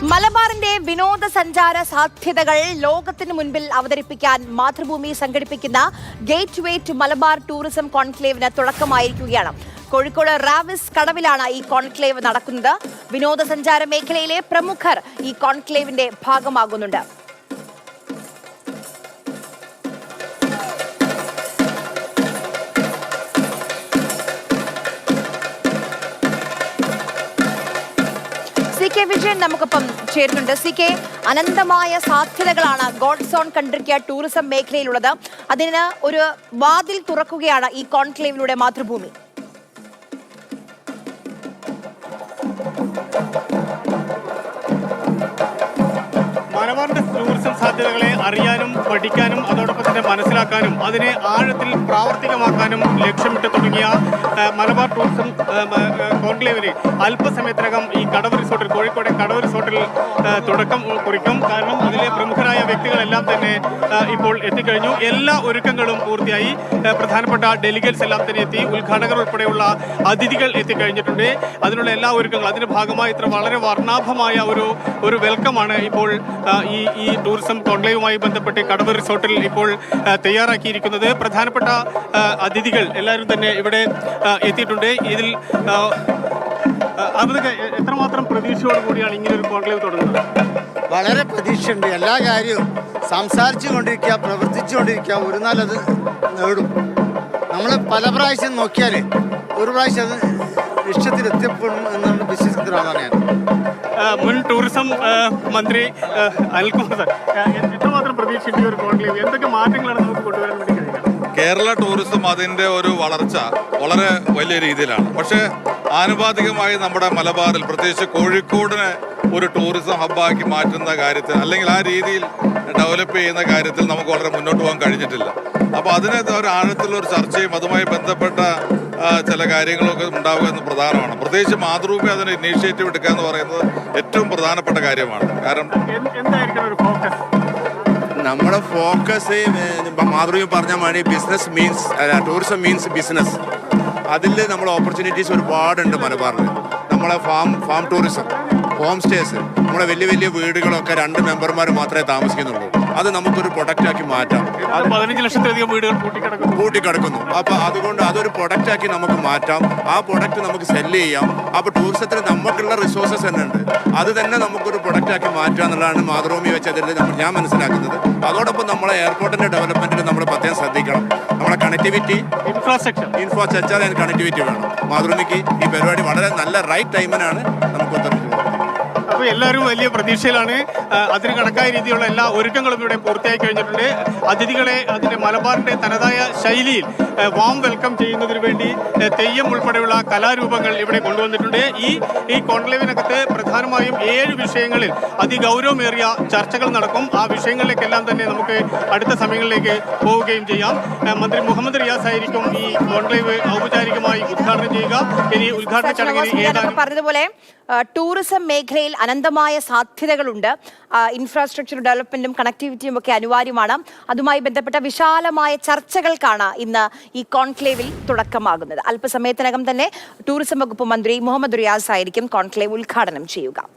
മലബാറിന്റെ വിനോദസഞ്ചാര സാധ്യതകൾ ലോകത്തിന് മുൻപിൽ അവതരിപ്പിക്കാൻ മാതൃഭൂമി സംഘടിപ്പിക്കുന്ന gateway to Malabar tourism കോൺക്ലേവിന് തുടക്കമായിരിക്കുകയാണ്. കോഴിക്കോട് റാവിസ് കടവിലാണ് ഈ കോൺക്ലേവ് നടക്കുന്നത്. വിനോദസഞ്ചാര മേഖലയിലെ പ്രമുഖർ ഈ കോൺക്ലേവിന്റെ ഭാഗമാകുന്നുണ്ട്. CK വിജയൻ നമുക്കൊപ്പം ചേരുന്നുണ്ട്. CK, അനന്തമായ സാധ്യതകളാണ് ഗോഡ്സ് ഓൺ കൺട്രിക്ക് ടൂറിസം മേഖലയിലുള്ളത്. അതിന് ഒരു വാതിൽ തുറക്കുകയാണ് ഈ കോൺക്ലേവിലൂടെ മാതൃഭൂമി. മലബാറിന്റെ ടൂറിസം സാധ്യതകളെ അറിയാനും പഠിക്കാനും അതോടൊപ്പം തന്നെ മനസ്സിലാക്കാനും അതിനെ ആഴത്തിൽ പ്രാവർത്തികമാക്കാനും ലക്ഷ്യമിട്ട് തുടങ്ങിയ മലബാർ ടൂറിസം കോൺക്ലേവിന് അല്പസമയത്തിനകം ഈ കടവ് റിസോർട്ടിൽ, കോഴിക്കോട് കടവ് റിസോർട്ടിൽ തുടക്കം കുറിക്കും. കാരണം അതിലെ പ്രമുഖരായ വ്യക്തികളെല്ലാം തന്നെ ഇപ്പോൾ എത്തിക്കഴിഞ്ഞു. എല്ലാ ഒരുക്കങ്ങളും പൂർത്തിയായി. പ്രധാനപ്പെട്ട ഡെലിഗേറ്റ്സ് എല്ലാം തന്നെ എത്തി. ഉദ്ഘാടകർ ഉൾപ്പെടെയുള്ള അതിഥികൾ എത്തിക്കഴിഞ്ഞിട്ടുണ്ട്. അതിനുള്ള എല്ലാ ഒരുക്കങ്ങളും അതിന്റെ ഭാഗമായി ഇത്ര വളരെ വർണ്ണാഭമായ ഒരു വെൽക്കമാണ് ഇപ്പോൾ ഈ ടൂറിസം കോൺക്ലേവുമായി ബന്ധപ്പെട്ട് കടവ് റിസോർട്ടിൽ ഇപ്പോൾ തയ്യാറാക്കിയിരിക്കുന്നത്. പ്രധാനപ്പെട്ട അതിഥികൾ എല്ലാവരും തന്നെ ഇവിടെ എത്തിയിട്ടുണ്ട്. ഇതിൽ അതൊക്കെ എത്രമാത്രം പ്രതീക്ഷയോട് കൂടിയാണ് ഇങ്ങനെ ഒരു കോൺക്ലേവ് തുടങ്ങുന്നത്? വളരെ പ്രതീക്ഷയുണ്ട്. എല്ലാ കാര്യവും സംസാരിച്ചു കൊണ്ടിരിക്കുക, പ്രവർത്തിച്ചു കൊണ്ടിരിക്കുക. ഒരു നാൾ അത് നേടും. നമ്മൾ പല പ്രാവശ്യം നോക്കിയാൽ ഒരു പ്രാവശ്യം അത് ലക്ഷ്യത്തിലെത്തിയപ്പെടും എന്നാണ് വിശ്വസിക്കുന്ന ഒരാളാണ് ഞാൻ. മുൻ ടൂറിസം മന്ത്രി അനിൽകുമാർ സാർ, എത്രമാത്രം പ്രതീക്ഷിച്ച ഒരു കോൺക്ലേവ്, എന്തൊക്കെ മാറ്റങ്ങളാണ് നമുക്ക് കൊണ്ടുവരാൻ വേണ്ടി കഴിയുക? കേരള ടൂറിസം അതിൻ്റെ ഒരു വളർച്ച വളരെ വലിയ രീതിയിലാണ്. പക്ഷേ ആനുപാതികമായി നമ്മുടെ മലബാറിൽ, പ്രത്യേകിച്ച് കോഴിക്കോടിനെ ഒരു ടൂറിസം ഹബ്ബാക്കി മാറ്റുന്ന കാര്യത്തിൽ, അല്ലെങ്കിൽ ആ രീതിയിൽ ഡെവലപ്പ് ചെയ്യുന്ന കാര്യത്തിൽ നമുക്ക് വളരെ മുന്നോട്ട് പോകാൻ കഴിഞ്ഞിട്ടില്ല. അപ്പോൾ അതിന് ഒരു ആഴത്തിലുള്ള ഒരു ചർച്ചയും അതുമായി ബന്ധപ്പെട്ട ചില കാര്യങ്ങളൊക്കെ ഉണ്ടാവുക എന്ന് പ്രധാനമാണ്. പ്രത്യേകിച്ച് മാതൃഭൂമി അതിന് ഇനീഷ്യേറ്റീവ് എടുക്കുക എന്ന് പറയുന്നത് ഏറ്റവും പ്രധാനപ്പെട്ട കാര്യമാണ്. കാരണം നമ്മുടെ ഫോക്കസ് മാതൃഭൂമി പറഞ്ഞ മാതിരി business means tourism means business. അതിൽ നമ്മൾ ഓപ്പർച്യൂണിറ്റീസ് ഒരുപാടുണ്ട് മലബാറിൽ. നമ്മളെ ഫാം ടൂറിസം, ഹോം സ്റ്റേസ്, നമ്മുടെ വലിയ വലിയ വീടുകളൊക്കെ 2 മെമ്പർമാർ മാത്രമേ താമസിക്കുന്നുള്ളൂ. അത് നമുക്കൊരു പ്രൊഡക്റ്റാക്കി മാറ്റാം. 15 ലക്ഷത്തിലധികം വീടുകൾ പൂട്ടിക്കിടക്കുന്നു. അപ്പോൾ അതുകൊണ്ട് അതൊരു പ്രൊഡക്റ്റാക്കി നമുക്ക് മാറ്റാം. ആ പ്രൊഡക്റ്റ് നമുക്ക് സെല്ല് ചെയ്യാം. അപ്പോൾ ടൂറിസത്തിന് നമുക്കുള്ള റിസോഴ്സസ് തന്നെ ഉണ്ട്. അത് തന്നെ നമുക്കൊരു പ്രൊഡക്റ്റാക്കി മാറ്റുക എന്നുള്ളതാണ് മാതൃഭൂമി വെച്ചതിൽ ഞാൻ മനസ്സിലാക്കുന്നത്. അതോടൊപ്പം നമ്മളെ എയർപോർട്ടിൻ്റെ ഡെവലപ്മെൻറ്റിൽ നമ്മൾ പ്രത്യേകം ശ്രദ്ധിക്കണം. നമ്മളെ കണക്ടിവിറ്റി, ഇൻഫ്രാസ്ട്രക്ചർ ആൻഡ് കണക്ടിവിറ്റി വേണം. മാതൃഭൂമിക്ക് ഈ പരിപാടി വളരെ നല്ല റൈറ്റ് ടൈമിനാണ് നമുക്ക് ഉത്തരവിക്കുന്നത്. അപ്പോൾ എല്ലാവരും വലിയ പ്രതീക്ഷയിലാണ്. അതിന് കണക്കായ രീതിയിലുള്ള എല്ലാ ഒരുക്കങ്ങളും ഇവിടെ പൂർത്തിയായി കഴിഞ്ഞിട്ടുണ്ട്. അതിഥികളെ അതിൻ്റെ മലബാറിൻ്റെ തനതായ ശൈലിയിൽ വാം വെൽക്കം ചെയ്യുന്നതിന് വേണ്ടി തെയ്യം ഉൾപ്പെടെയുള്ള കലാരൂപങ്ങൾ ഇവിടെ കൊണ്ടുവന്നിട്ടുണ്ട്. ഈ കോൺക്ലേവിനകത്ത് പ്രധാനമായും 7 വിഷയങ്ങളിൽ അതിഗൗരവമേറിയ ചർച്ചകൾ നടക്കും. ആ വിഷയങ്ങളിലേക്കെല്ലാം തന്നെ നമുക്ക് അടുത്ത സമയങ്ങളിലേക്ക് പോവുകയും ചെയ്യാം. മന്ത്രി മുഹമ്മദ് റിയാസ് ആയിരിക്കും ഈ കോൺക്ലേവ് ഔപചാരികമായി ഉദ്ഘാടനം ചെയ്യുക. ഇനി ഉദ്ഘാടന ചടങ്ങിൽ പറഞ്ഞതുപോലെ ടൂറിസം മേഖലയിൽ അനന്തമായ സാധ്യതകളുണ്ട്. ഇൻഫ്രാസ്ട്രക്ചർ ഡെവലപ്മെന്റും കണക്ടിവിറ്റിയും ഒക്കെ അനിവാര്യമാണ്. അതുമായി ബന്ധപ്പെട്ട വിശാലമായ ചർച്ചകൾക്കാണ് ഇന്ന് ഈ കോൺക്ലേവിൽ തുടക്കമാകുന്നത്. അല്പസമയത്തിനകം തന്നെ ടൂറിസം വകുപ്പ് മന്ത്രി മുഹമ്മദ് റിയാസ് ആയിരിക്കും കോൺക്ലേവ് ഉദ്ഘാടനം ചെയ്യുക.